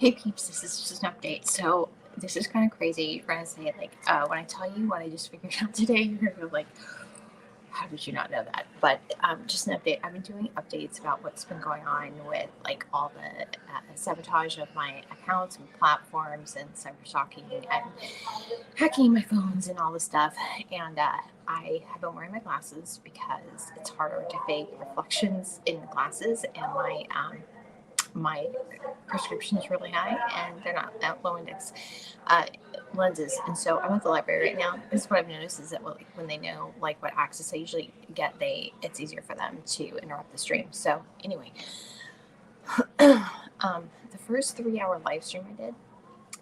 Hey peeps, this is just an update. So this is kind of crazy. You're gonna say like, when I tell you what I just figured out today, you're gonna go like, how did you not know that? But just an update. I've been doing updates about what's been going on with like all the sabotage of my accounts and platforms and cyber stalking and hacking my phones and all this stuff. And I have been wearing my glasses because it's harder to fake reflections in the glasses, and my prescription is really high and they're not at low index uh, lenses. And so I'm at the library right now. This is what I've noticed is that when they know like what access I usually get, it's easier for them to interrupt the stream. So anyway, the first 3 hour live stream I did,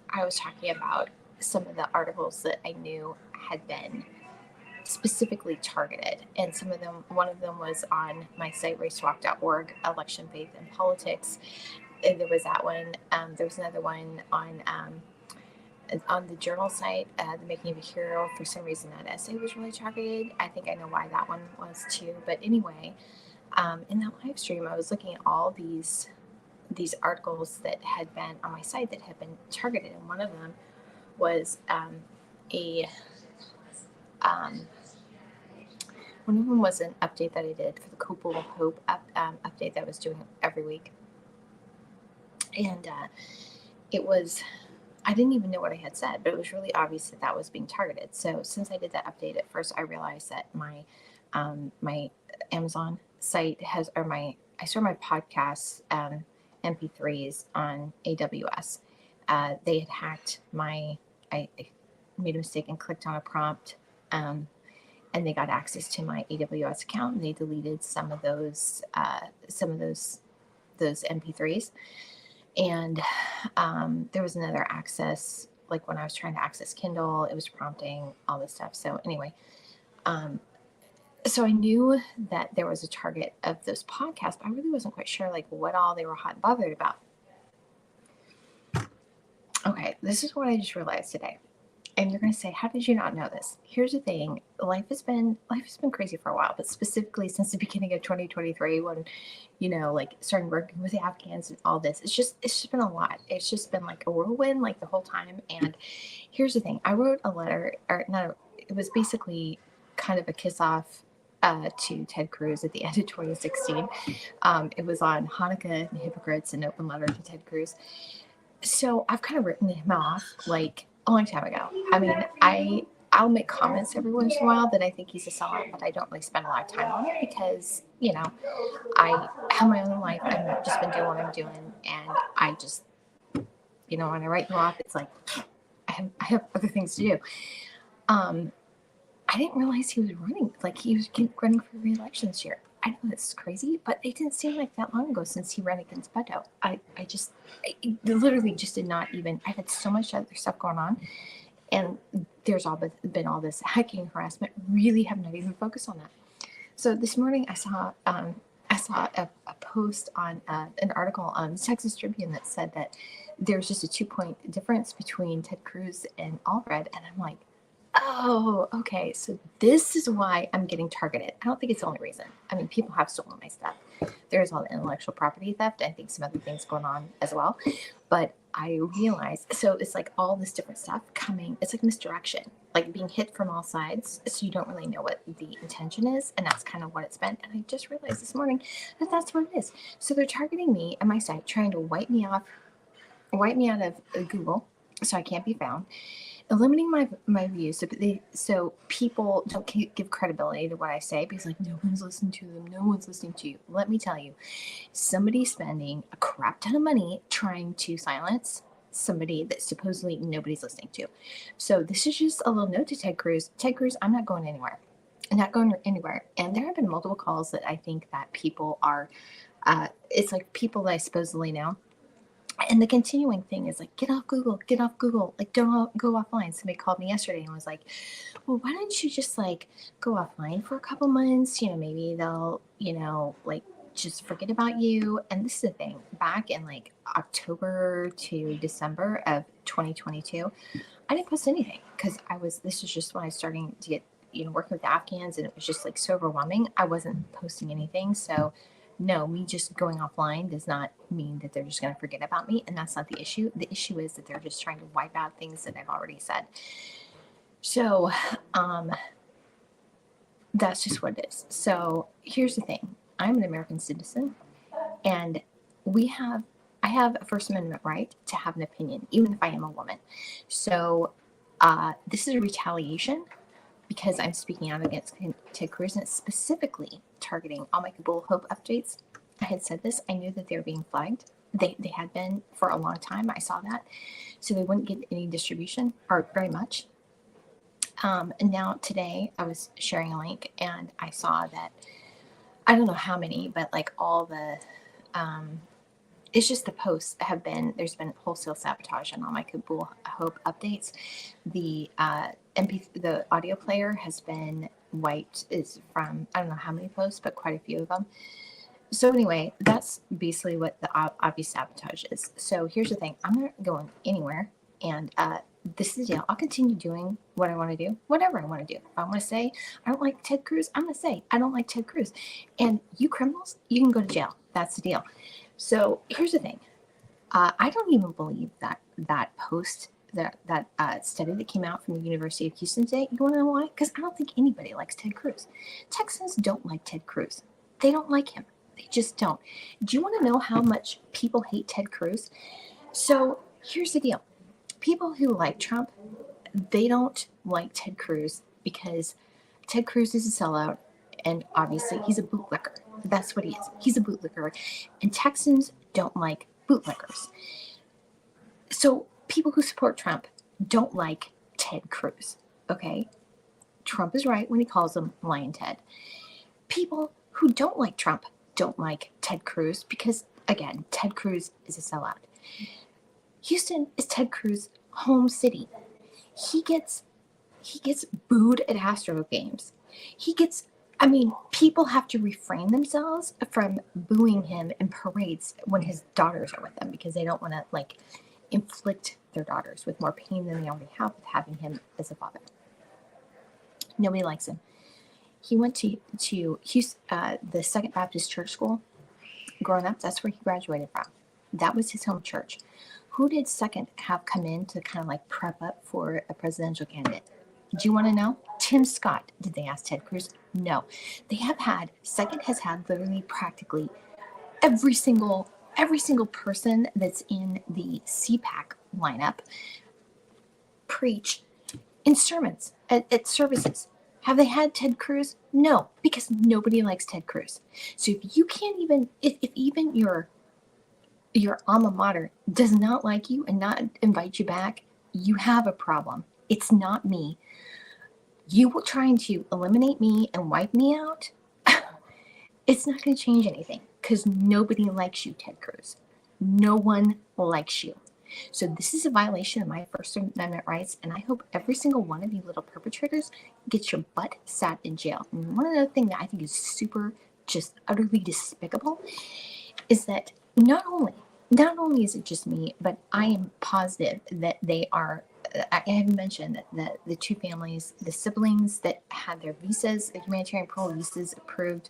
I was talking about some of the articles that I knew had been specifically targeted. And some of them, one of them was on my site, racewalk.org, election, faith, and politics. And there was that one. There was another one on the journal site, The Making of a Hero. For some reason, that essay was really targeted. I think I know why that one was too. But anyway, in that live stream, I was looking at all these articles that had been on my site that had been targeted, and one of them was a um, one of them was an update that I did for the Copal of Hope update that I was doing every week, and it was, I didn't even know what I had said, but it was really obvious that that was being targeted. So since I did that update at first, I realized that my Amazon site has, or my, I store my podcasts MP3s on AWS. They had hacked I made a mistake and clicked on a prompt, and they got access to my AWS account, and they deleted some of those MP3s. And there was another access, like when I was trying to access Kindle, it was prompting all this stuff. So anyway, um, so I knew that there was a target of those podcasts, but I really wasn't quite sure like what all they were hot and bothered about. Okay, this is what I just realized today. And you're going to say, how did you not know this? Here's the thing. Life has been crazy for a while, but specifically since the beginning of 2023, when, like starting working with the Afghans and all this, it's just been a lot. It's just been like a whirlwind, like the whole time. And here's the thing. I wrote a letter, or no, it was basically kind of a kiss off to Ted Cruz at the end of 2016. It was on Hanukkah and hypocrites, an open letter to Ted Cruz. So I've kind of written him off like a long time ago. I mean, I'll make comments every once in a while that I think he's a sellout, but I don't really spend a lot of time on it because I have my own life. I've just been doing what I'm doing, and I just when I write him off, it's like I have other things to do. Um, I didn't realize he was running. Like he was running for re-election this year. I know this is crazy, but it didn't seem like that long ago since he ran against Beto. I literally just did not even. I've had so much other stuff going on, and there's been all this hacking harassment. Really have not even focused on that. So this morning I saw a post on an article on the Texas Tribune that said that there's just a 2 point difference between Ted Cruz and Allred, and I'm like, oh, okay. So this is why I'm getting targeted. I don't think it's the only reason. I mean, people have stolen my stuff. There's all the intellectual property theft. I think some other things going on as well. But I realized, so it's like all this different stuff coming. It's like misdirection, like being hit from all sides. So you don't really know what the intention is. And that's kind of what it's been. And I just realized this morning that that's what it is. So they're targeting me and my site, trying to wipe me out of Google so I can't be found, eliminating my views so people don't give credibility to what I say because like no one's listening to them, no one's listening to you. Let me tell you, somebody's spending a crap ton of money trying to silence somebody that supposedly nobody's listening to. So this is just a little note to Ted Cruz. Ted Cruz, I'm not going anywhere. I'm not going anywhere. And there have been multiple calls that I think that people are, it's like people that I supposedly know. And the continuing thing is like, get off Google, like don't go offline. Somebody called me yesterday and was like, well, why don't you just like go offline for a couple months? Maybe they'll, like just forget about you. And this is the thing, back in like October to December of 2022, I didn't post anything because this was just when I was starting to get, working with the Afghans, and it was just like so overwhelming. I wasn't posting anything. So No, me just going offline does not mean that they're just going to forget about me. And that's not the issue. The issue is that they're just trying to wipe out things that I've already said. So, that's just what it is. So here's the thing. I'm an American citizen, and I have a First Amendment right to have an opinion, even if I am a woman. So this is a retaliation because I'm speaking out against Ted Cruz, and it's specifically targeting All My Kabul Hope updates. I had said this. I knew that they were being flagged. They had been for a long time. I saw that. So they wouldn't get any distribution or very much. And now today I was sharing a link and I saw that I don't know how many, but like all the it's just the posts have been there's been wholesale sabotage on All My Kabul Hope updates. The the audio player has been wiped. Is from I don't know how many posts, but quite a few of them. So anyway, that's basically what the obvious sabotage is. So here's the thing: I'm not going anywhere, and this is the deal. I'll continue doing what I want to do, whatever I want to do. If I want to say I don't like Ted Cruz, I'm going to say I don't like Ted Cruz. And you criminals, you can go to jail. That's the deal. So here's the thing. I don't even believe that post, that study that came out from the University of Houston today. You want to know why? Because I don't think anybody likes Ted Cruz. Texans don't like Ted Cruz. They don't like him. They just don't. Do you want to know how much people hate Ted Cruz? So here's the deal. People who like Trump, they don't like Ted Cruz because Ted Cruz is a sellout, and obviously he's a bootlicker. That's what he is. He's a bootlicker, and Texans don't like bootlickers. So people who support Trump don't like Ted Cruz, okay? Trump is right when he calls him Lion Ted. People who don't like Trump don't like Ted Cruz because, again, Ted Cruz is a sellout. Houston is Ted Cruz's home city. He gets booed at Astro games. People have to refrain themselves from booing him in parades when his daughters are with them because they don't want to inflict their daughters with more pain than they already have with having him as a father. Nobody likes him. He went to Houston, the Second Baptist Church School. Growing up, that's where he graduated from. That was his home church. Who did Second have come in to kind of prep up for a presidential candidate? Do you want to know? Tim Scott. Did they ask Ted Cruz? No. Second has had literally practically every single person that's in the CPAC lineup preach in sermons at services. Have they had Ted Cruz? No, because nobody likes Ted Cruz. So if you can't even, if even your alma mater does not like you and not invite you back, you have a problem. It's not me. You trying to eliminate me and wipe me out, it's not going to change anything because nobody likes you, Ted Cruz. No one likes you. So this is a violation of my First Amendment rights, and I hope every single one of you little perpetrators gets your butt sat in jail. And one other thing that I think is super, just utterly despicable is that not only is it just me, but I am positive that they are. I have mentioned that the two families, the siblings that had their visas, the humanitarian parole visas approved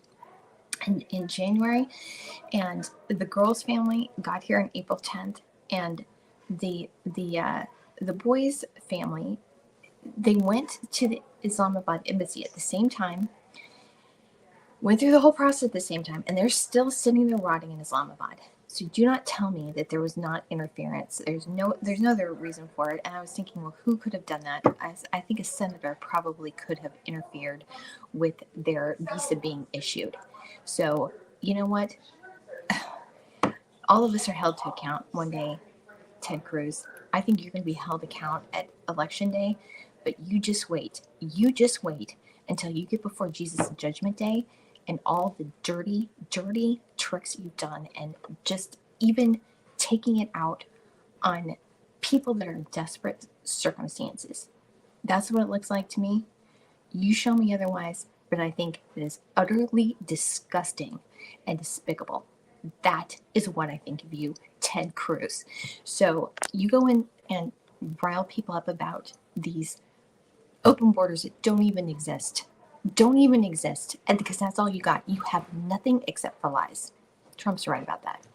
in January, and the girl's family got here on April 10th, and the boys' family, they went to the Islamabad embassy at the same time, went through the whole process at the same time, and they're still sitting there rotting in Islamabad. So do not tell me that there was not interference. There's no other reason for it. And I was thinking, well, who could have done that? I think a senator probably could have interfered with their visa being issued. So you know what? All of us are held to account one day, Ted Cruz. I think you're going to be held account at Election Day, but you just wait. You just wait until you get before Jesus' Judgment Day, and all the dirty, dirty tricks you've done, and just even taking it out on people that are in desperate circumstances. That's what it looks like to me. You show me otherwise, but I think it is utterly disgusting and despicable. That is what I think of you, Ted Cruz. So you go in and rile people up about these open borders that don't even exist. And because that's all you got. You have nothing except for lies. Trump's right about that.